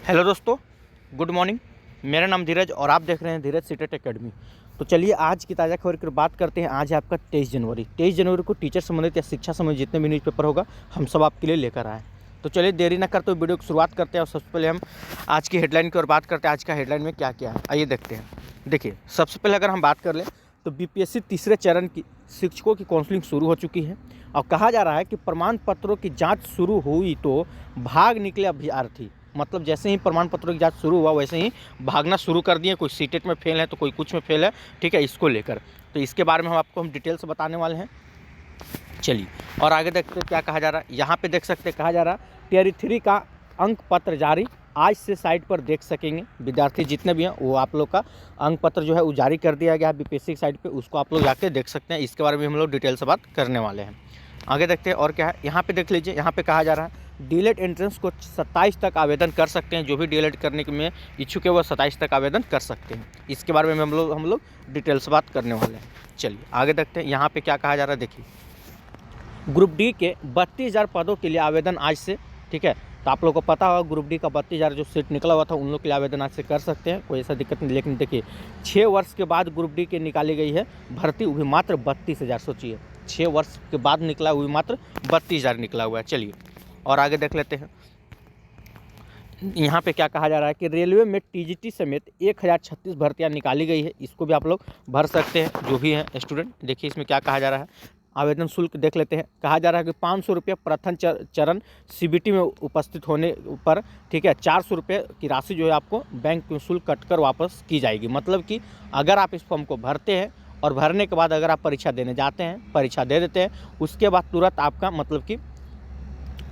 Hello दोस्तों, good morning. मेरा नाम धीरज और आप देख रहे हैं धीरज सीटेट एकेडमी। तो चलिए आज की ताज़ा खबर की बात करते हैं। आज है आपका 23 जनवरी को टीचर संबंधित या शिक्षा संबंधित जितने भी न्यूज़पेपर होगा हम सब आपके लिए लेकर आए। तो चलिए देरी ना करते हुए वीडियो की शुरुआत करते हैं और सबसे पहले हम आज की हेडलाइन की ओर बात करते हैं। आज का हेडलाइन में क्या क्या है आइए देखते हैं। देखिए, सबसे पहले अगर हम बात कर लें तो बीपीएससी तीसरे चरण की शिक्षकों की काउंसलिंग शुरू हो चुकी है और कहा जा रहा है कि प्रमाण पत्रों की जाँच शुरू हुई तो भाग निकले अभ्यर्थी। मतलब जैसे ही प्रमाण पत्रों की जांच शुरू हुआ वैसे ही भागना शुरू कर दिए। कोई सीटेट में फेल है तो कोई कुछ में फेल है, ठीक है, इसको लेकर। तो इसके बारे में हम डिटेल से बताने वाले हैं। चलिए और आगे देखते हैं क्या कहा जा रहा है। यहाँ पे देख सकते हैं, कहा जा रहा है टियर 3 का अंक पत्र जारी आज से साइट पर देख सकेंगे। विद्यार्थी जितने भी हैं वो आप लोग का अंक पत्र जो है वो जारी कर दिया गया है बीपीएससी साइट पे, उसको आप लोग जाके देख सकते हैं। इसके बारे में हम लोग डिटेल से बात करने वाले हैं। आगे देखते हैं और क्या है। यहाँ पे देख लीजिए, यहाँ पे कहा जा रहा है डीएलएड एंट्रेंस को 27 तक आवेदन कर सकते हैं। जो भी डीएलएड करने में इच्छुक है वो 27 तक आवेदन कर सकते हैं। इसके बारे में हम लोग डिटेल से बात करने वाले हैं। चलिए आगे देखते हैं यहाँ पे क्या कहा जा रहा है। देखिए, ग्रुप डी के 32,000 पदों के लिए आवेदन आज से, ठीक है। तो आप लोगों को पता होगा ग्रुप डी का 32,000 जो सीट निकला हुआ था उन लोग के लिए आवेदन आज से कर सकते हैं, कोई ऐसा दिक्कत नहीं। लेकिन देखिए 6 वर्ष के बाद ग्रुप डी की निकाली गई है भर्ती, वो भी मात्र 32,000। सोचिए 6 वर्ष के बाद निकला हुआ मात्र 32,000 निकला हुआ है। चलिए और आगे देख लेते हैं। यहाँ पे क्या कहा जा रहा है कि रेलवे में टीजीटी समेत 1036 भर्तियाँ निकाली गई है। इसको भी आप लोग भर सकते हैं जो भी हैं स्टूडेंट। देखिए इसमें क्या कहा जा रहा है। आवेदन शुल्क देख लेते हैं। कहा जा रहा है कि 500 रुपये प्रथम चरण सीबीटी में उपस्थित होने पर, ठीक है, 400 रुपये की राशि जो है आपको बैंक शुल्क कटकर वापस की जाएगी। मतलब कि अगर आप इस फॉर्म को भरते हैं और भरने के बाद अगर आप परीक्षा देने जाते हैं, परीक्षा दे देते हैं, उसके बाद तुरंत आपका मतलब कि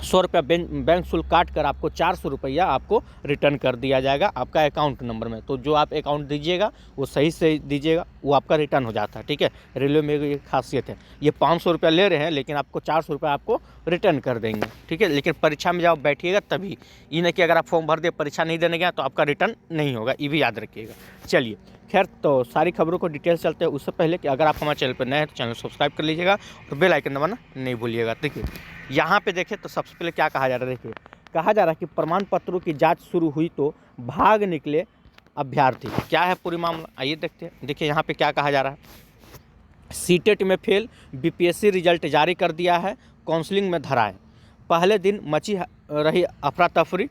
100 रुपया बैंक शुल्क काट कर आपको 400 रुपया आपको रिटर्न कर दिया जाएगा आपका अकाउंट नंबर में। तो जो आप अकाउंट दीजिएगा वो सही से दीजिएगा, वो आपका रिटर्न हो जाता है, ठीक है। रेलवे में ये खासियत है, ये 500 रुपया ले रहे हैं लेकिन आपको 400 रुपया आपको रिटर्न कर देंगे, ठीक है। लेकिन परीक्षा में जब बैठिएगा तभी, ये नहीं कि अगर आप फॉर्म भर दे परीक्षा नहीं देने गया तो आपका रिटर्न नहीं होगा, ये भी याद रखिएगा। चलिए खैर, तो सारी खबरों को डिटेल चलते हैं। उससे पहले कि अगर आप हमारे चैनल पर नए हैं तो चैनल सब्सक्राइब कर लीजिएगा और बेल आइकन दबाना नहीं भूलिएगा। देखिए यहाँ पे देखें तो सबसे पहले क्या कहा जा रहा है। देखिए कहा जा रहा है कि प्रमाण पत्रों की जांच शुरू हुई तो भाग निकले अभ्यर्थी। क्या है पूरी मामला आइए देखते हैं। देखिए यहाँ पे क्या कहा जा रहा है। सीटेट में फेल, बीपीएससी रिजल्ट जारी कर दिया है, काउंसलिंग में धराए। पहले दिन मची रही अफरा तफरी।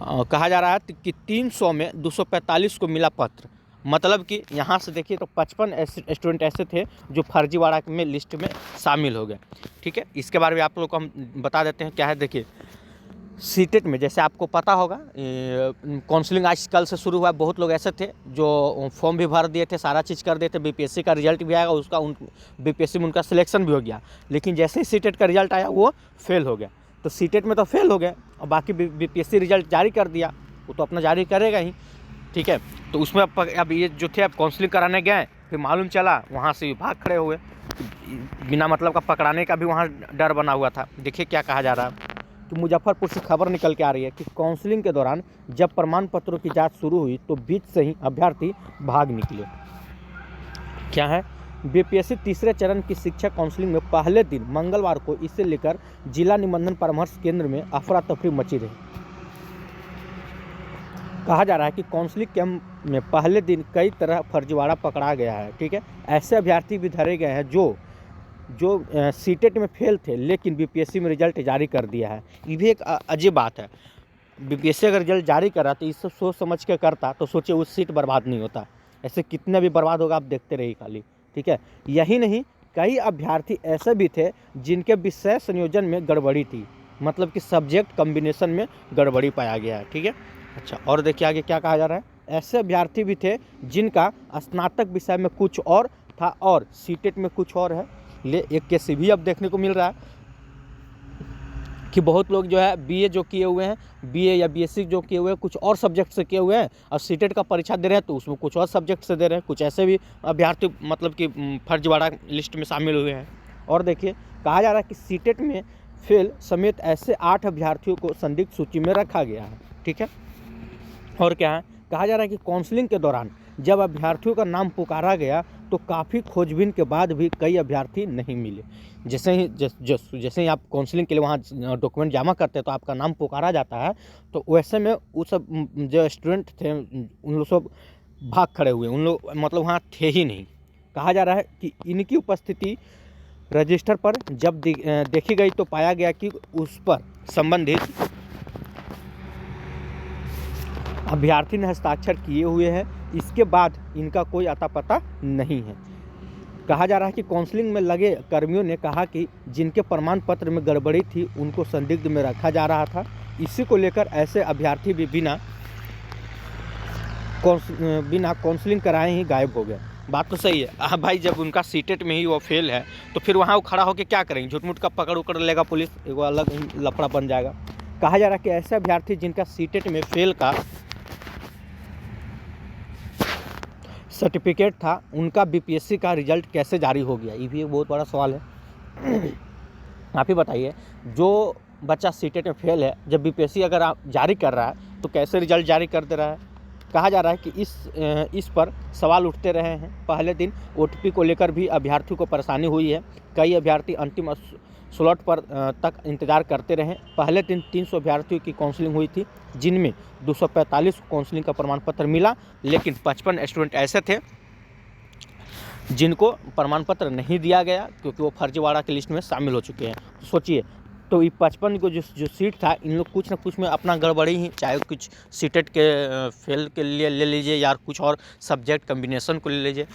कहा जा रहा है कि 300 में 245 को मिला पत्र। मतलब कि यहाँ से देखिए तो 55 स्टूडेंट ऐसे थे जो फर्जीवाड़ा में लिस्ट में शामिल हो गए, ठीक है। इसके बारे में आप लोग को हम बता देते हैं क्या है। देखिए सीटेट में जैसे आपको पता होगा काउंसलिंग आज कल से शुरू हुआ। बहुत लोग ऐसे थे जो फॉर्म भी भर दिए थे, सारा चीज़ कर दिए थे, बीपीएससी का रिजल्ट भी आएगा, उसका बीपीएससी में उनका सिलेक्शन भी हो गया। लेकिन जैसे ही सीटेट का रिजल्ट आया वो फेल हो गया। तो सीटेट में तो फेल हो गए और बाकी बीपीएससी रिजल्ट जारी कर दिया, वो तो अपना जारी करेगा ही, ठीक है। तो उसमें अब ये जो थे अब काउंसलिंग कराने गए, फिर मालूम चला वहाँ से भाग खड़े हुए, बिना मतलब का पकड़ाने का भी वहाँ डर बना हुआ था। देखिए क्या कहा जा रहा है कि मुजफ्फरपुर से खबर निकल के आ रही है कि काउंसलिंग के दौरान जब प्रमाण पत्रों की जाँच शुरू हुई तो बीच से ही अभ्यर्थी भाग निकले। क्या है, बीपीएससी तीसरे चरण की शिक्षा काउंसलिंग में पहले दिन मंगलवार को इसे लेकर जिला निबंधन परामर्श केंद्र में अफरा तफरी मची रही। कहा जा रहा है कि काउंसलिंग कैंप में पहले दिन कई तरह फर्जीवाड़ा पकड़ा गया है, ठीक है। ऐसे अभ्यर्थी भी धरे गए हैं जो सीटेट में फेल थे लेकिन बीपीएससी में रिजल्ट जारी कर दिया है। ये भी एक अजीब बात है। बीपीएससी अगर रिजल्ट जारी करा तो इस सब सोच समझ के करता तो सोचिए उस सीट बर्बाद नहीं होता। ऐसे कितना भी बर्बाद होगा आप देखते रहिए खाली, ठीक है। यही नहीं, कई अभ्यर्थी ऐसे भी थे जिनके विषय संयोजन में गड़बड़ी थी, मतलब कि सब्जेक्ट कॉम्बिनेशन में गड़बड़ी पाया गया है, ठीक है। अच्छा और देखिए आगे क्या कहा जा रहा है। ऐसे अभ्यर्थी भी थे जिनका स्नातक विषय में कुछ और था और सीटेट में कुछ और है। एक केस भी अब देखने को मिल रहा है कि बहुत लोग जो है बीए जो किए हुए हैं, बीए या बीएससी जो किए हुए हैं कुछ और सब्जेक्ट से किए हुए हैं और सीटेट का परीक्षा दे रहे हैं तो उसमें कुछ और सब्जेक्ट से दे रहे हैं। कुछ ऐसे भी अभ्यर्थी मतलब कि फर्जीवाड़ा लिस्ट में शामिल हुए हैं। और देखिए कहा जा रहा है कि सीटेट में फेल समेत ऐसे 8 अभ्यर्थियों को संदिग्ध सूची में रखा गया है, ठीक है। और क्या है, कहा जा रहा है कि काउंसलिंग के दौरान जब अभ्यर्थियों का नाम पुकारा गया तो काफ़ी खोजबीन के बाद भी कई अभ्यर्थी नहीं मिले। जैसे ही आप काउंसलिंग के लिए वहाँ डॉक्यूमेंट जमा करते हैं तो आपका नाम पुकारा जाता है, तो वैसे में वो सब जो स्टूडेंट थे उन लोग सब भाग खड़े हुए, उन लोग मतलब वहाँ थे ही नहीं। कहा जा रहा है कि इनकी उपस्थिति रजिस्टर पर जब देखी गई तो पाया गया कि उस पर संबंधित अभ्यर्थी ने हस्ताक्षर किए हुए हैं। इसके बाद इनका कोई अता पता नहीं है। कहा जा रहा है कि काउंसलिंग में लगे कर्मियों ने कहा कि जिनके प्रमाण पत्र में गड़बड़ी थी उनको संदिग्ध में रखा जा रहा था। इसी को लेकर ऐसे अभ्यर्थी भी बिना काउंसलिंग कराए ही गायब हो गए। बात तो सही है। हाँ भाई, जब उनका सीटेट में ही वो फेल है तो फिर वहाँ वो खड़ा होकर क्या करेंगे? झूठ-मूठ का पकड़ उकड़ लेगा पुलिस, एक अलग लफड़ा बन जाएगा। कहा जा रहा है कि ऐसे अभ्यर्थी जिनका सीटेट में फेल का सर्टिफिकेट था, उनका बीपीएससी का रिजल्ट कैसे जारी हो गया? ये भी एक बहुत बड़ा सवाल है। आप ही बताइए, जो बच्चा सीटेट में फेल है, जब बीपीएससी अगर आप जारी कर रहा है तो कैसे रिजल्ट जारी कर दे रहा है? कहा जा रहा है कि इस पर सवाल उठते रहे हैं। पहले दिन ओटीपी को लेकर भी अभ्यर्थियों को परेशानी हुई है। कई अभ्यर्थी अंतिम स्लॉट पर तक इंतजार करते रहे। पहले दिन 300 अभ्यर्थियों की काउंसलिंग हुई थी, जिनमें 245 को काउंसलिंग का प्रमाण पत्र मिला, लेकिन 55 स्टूडेंट ऐसे थे जिनको प्रमाण पत्र नहीं दिया गया क्योंकि वो फर्जीवाड़ा की लिस्ट में शामिल हो चुके हैं। सोचिए, तो ये 55 को जो सीट था, इन लोग कुछ ना कुछ में अपना गड़बड़ी ही, चाहे कुछ सीटेट के फेल के लिए ले लीजिए या कुछ और सब्जेक्ट कम्बिनेशन को ले लीजिए।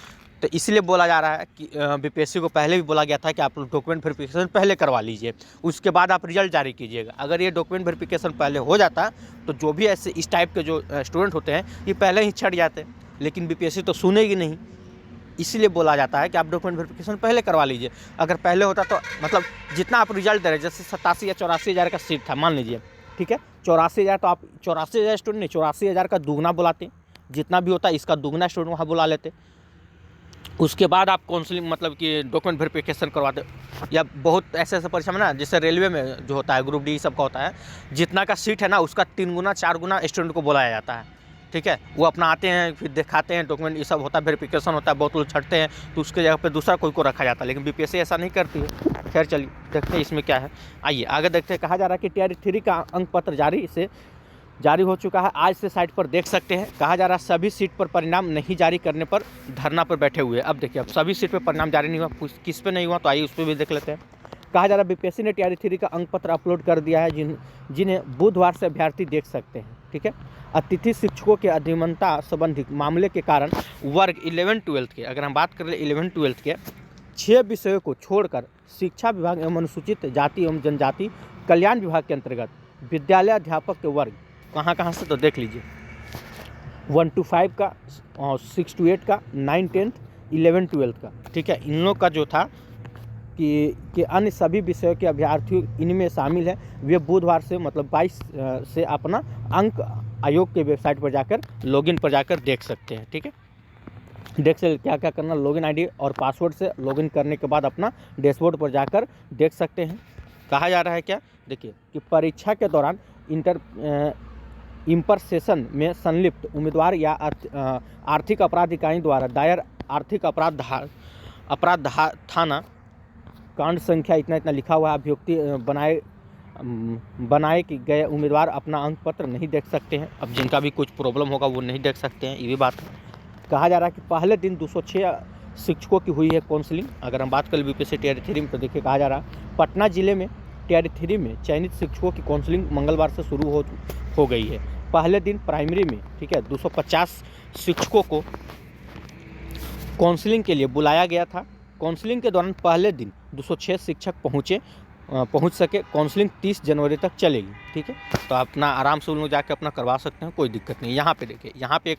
तो इसलिए बोला जा रहा है कि बीपीएससी को पहले भी बोला गया था कि आप डॉक्यूमेंट वेरिफिकेशन पहले करवा लीजिए, उसके बाद आप रिजल्ट जारी कीजिएगा। अगर ये डॉक्यूमेंट वेरिफिकेशन पहले हो जाता तो जो भी ऐसे इस टाइप के जो स्टूडेंट होते हैं ये पहले ही छट जाते, लेकिन बीपीएससी तो सुनेगी नहीं। इसलिए बोला जाता है कि आप डॉक्यूमेंट वेरिफिकेशन पहले करवा लीजिए। अगर पहले होता तो मतलब जितना आप रिजल्ट दे रहे हैं, जैसे 87 या 84 हज़ार का सीट था मान लीजिए, ठीक है, 84 हज़ार, तो आप 84 हज़ार स्टूडेंट नहीं, 84 हज़ार का दुगना बुलाते, जितना भी होता है इसका दुगना स्टूडेंट वहाँ बुला लेते। उसके बाद आप काउंसलिंग मतलब कि डॉक्यूमेंट वेरिफिकेशन करवाते। या बहुत ऐसे परीक्षा में ना, जैसे रेलवे में जो होता है ग्रुप डी सबका होता है, जितना का सीट है ना उसका 3 गुना 4 गुना स्टूडेंट को बुलाया जाता है, ठीक है। वो अपना आते हैं, फिर दिखाते हैं डॉक्यूमेंट, ये सब होता है, वेरिफिकेशन होता है, बहुत लोग छटते हैं, तो उसके जगह पे दूसरा कोई को रखा जाता है। लेकिन बीपीएससी ऐसा नहीं करती है। खैर चलिए देखते हैं इसमें क्या है। आइए आगे देखते हैं। कहा जा रहा है कि टीआर 3 का अंक पत्र जारी हो चुका है, आज से साइट पर देख सकते हैं। कहा जा रहा है सभी सीट पर परिणाम नहीं जारी करने पर धरना पर बैठे हुए। अब देखिए, अब सभी सीट पर परिणाम जारी नहीं हुआ, किस पे नहीं हुआ, तो आइए उस पर भी देख लेते हैं। कहा जा रहा है बीपीएससी ने टीआर 3 का अंक पत्र अपलोड कर दिया है, जिन्हें बुधवार से अभ्यर्थी देख सकते हैं, ठीक है। अतिथि शिक्षकों के अधिमानता संबंधी मामले के कारण वर्ग 11-12 के, अगर हम बात करें 11-12 के 6 विषयों को छोड़कर शिक्षा विभाग एवं अनुसूचित जाति एवं जनजाति कल्याण विभाग के अंतर्गत विद्यालय अध्यापक के वर्ग कहाँ से, तो देख लीजिए 1 to 5 का, 6 to 8 का, 9, 10, 11, 12 का, ठीक है। इन लोग का जो था कि अन्य सभी विषयों के अभ्यर्थी इनमें शामिल है, वे बुधवार से मतलब 22 से अपना अंक आयोग के वेबसाइट पर जाकर लॉगिन पर जाकर देख सकते हैं, ठीक है। देख सकते क्या क्या करना, लॉगिन आईडी और पासवर्ड से लॉगिन करने के बाद अपना डैशबोर्ड पर जाकर देख सकते हैं। कहा जा रहा है क्या, देखिए कि परीक्षा के दौरान इम्परसेशन में संलिप्त उम्मीदवार या आर्थिक अपराध इकाई द्वारा दायर आर्थिक अपराध थाना कांड संख्या इतना लिखा हुआ अभियुक्ति बनाए कि गए उम्मीदवार अपना अंक पत्र नहीं देख सकते हैं। अब जिनका भी कुछ प्रॉब्लम होगा वो नहीं देख सकते हैं, ये भी बात है। कहा जा रहा है कि पहले दिन 206 शिक्षकों की हुई है काउंसलिंग। अगर हम बात करें बीपीएससी टीआर 3 में, तो देखिए कहा जा रहा है पटना जिले में टीआर 3 में चयनित शिक्षकों की काउंसलिंग मंगलवार से शुरू हो गई है। पहले दिन प्राइमरी में, ठीक है, 250 शिक्षकों को काउंसलिंग के लिए बुलाया गया था। काउंसलिंग के दौरान पहले दिन 206 शिक्षक पहुंच सके। काउंसलिंग 30 जनवरी तक चलेगी, ठीक है। तो अपना आराम से उन लोग जाके अपना करवा सकते हैं, कोई दिक्कत नहीं। यहाँ पे देखिए, यहाँ पे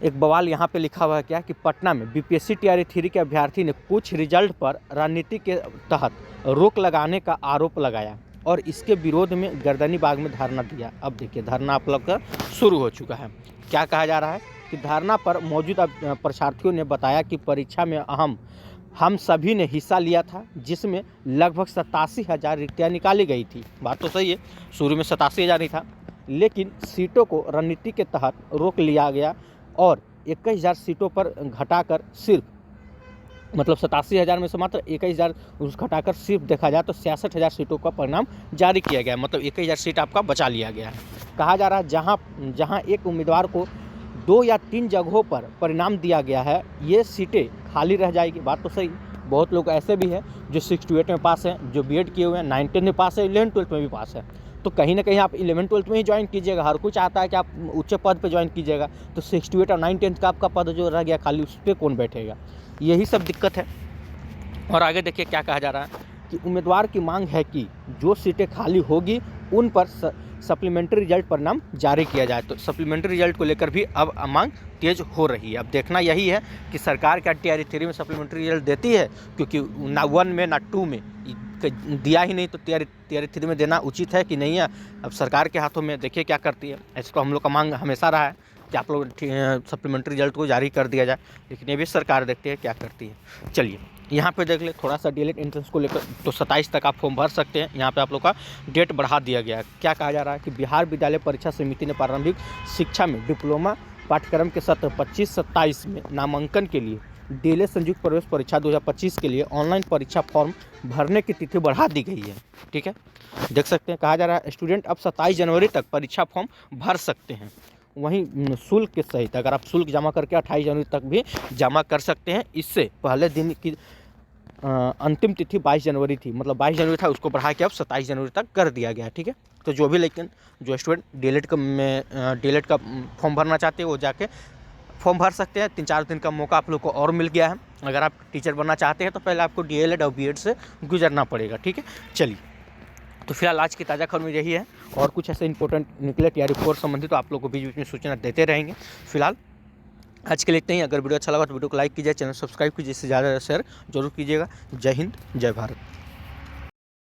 एक बवाल यहाँ पे लिखा हुआ है क्या कि पटना में बीपीएससी टीआर 3 के अभ्यर्थी ने कुछ रिजल्ट पर राजनीति के तहत रोक लगाने का आरोप लगाया और इसके विरोध में गर्दनी बाग में धरना दिया। अब देखिए धरना आप लोग का शुरू हो चुका है। क्या कहा जा रहा है कि धरना पर मौजूद परीक्षार्थियों ने बताया कि परीक्षा में हम सभी ने हिस्सा लिया था, जिसमें लगभग 87,000 रिक्तियाँ निकाली गई थी। बात तो सही है, शुरू में 87,000 ही था, लेकिन सीटों को रणनीति के तहत रोक लिया गया और 21,000 सीटों पर घटाकर सिर्फ मतलब 87,000 में से मात्र 21,000 उसको हटाकर सिर्फ देखा जाए तो 66,000 सीटों का परिणाम जारी किया गया है। मतलब 21,000 सीट आपका बचा लिया गया है। कहा जा रहा है जहां एक उम्मीदवार को 2 या 3 जगहों पर परिणाम दिया गया है, ये सीटें खाली रह जाएगी। बात तो सही। बहुत लोग ऐसे भी हैं जो 6 to 8 में पास हैं, जो बीएड किए हुए हैं, 9-10 में पास है, 11-12 में भी पास है। तो कहीं ना कहीं आप 11-12 में ही ज्वाइन कीजिएगा। हर कोई चाहता है कि आप उच्च पद पे ज्वाइन कीजिएगा, तो 6 to 8 और 9-10 का आपका पद जो रह गया खाली, उस पर कौन बैठेगा? यही सब दिक्कत है। और आगे देखिए क्या कहा जा रहा है कि उम्मीदवार की मांग है कि जो सीटें खाली होगी उन पर सप्लीमेंट्री रिजल्ट परिणाम जारी किया जाए। तो सप्लीमेंट्री रिजल्ट को लेकर भी अब मांग तेज हो रही है। अब देखना यही है कि सरकार क्या टीआरई 3 में सप्लीमेंट्री रिजल्ट देती है, क्योंकि ना 1 में ना 2 में दिया ही नहीं, तो टीआरई 3 में देना उचित है कि नहीं है, अब सरकार के हाथों में। देखिए क्या करती है। ऐसे तो हम लोग का मांग हमेशा रहा है कि आप लोग सप्लीमेंट्री रिजल्ट को जारी कर दिया जाए, लेकिन ये भी सरकार देखती है क्या करती है। चलिए यहाँ पे देख ले थोड़ा सा डीएलएड एंट्रेंस को लेकर, तो 27 तक आप फॉर्म भर सकते हैं। यहाँ पे आप लोग का डेट बढ़ा दिया गया है। क्या कहा जा रहा है कि बिहार विद्यालय परीक्षा समिति ने प्रारंभिक शिक्षा में डिप्लोमा पाठ्यक्रम के सत्र 25-27 में नामांकन के लिए डीएलएड संयुक्त प्रवेश परीक्षा 2025 के लिए ऑनलाइन परीक्षा फॉर्म भरने की तिथि बढ़ा दी गई है। ठीक है, देख सकते हैं। कहा जा रहा है स्टूडेंट अब 27 जनवरी तक परीक्षा फॉर्म भर सकते हैं। वहीं शुल्क के सहित अगर आप शुल्क जमा करके 28 जनवरी तक भी जमा कर सकते हैं। इससे पहले दिन की अंतिम तिथि 22 जनवरी थी, मतलब 22 जनवरी था, उसको बढ़ा के अब 27 जनवरी तक कर दिया गया। ठीक है, तो जो भी लेकिन जो स्टूडेंट डीएलएड का फॉर्म भरना चाहते हैं वो जाके फॉर्म भर सकते हैं। 3-4 दिन का मौका आप लोग को और मिल गया है। अगर आप टीचर बनना चाहते हैं तो पहले आपको डीएलएड और बीएड से गुजरना पड़ेगा। ठीक है, चलिए तो फिलहाल आज की ताज़ा खबर में यही है। और कुछ ऐसे इंपॉर्टेंट निकले टीआरई 4 संबंधित तो आप लोग को बीच बीच में सूचना देते रहेंगे। फिलहाल आज के लिए इतना ही। अगर वीडियो अच्छा लगा तो वीडियो को लाइक कीजिए, चैनल सब्सक्राइब कीजिए, इससे ज़्यादा शेयर जरूर कीजिएगा। जय हिंद, जय भारत।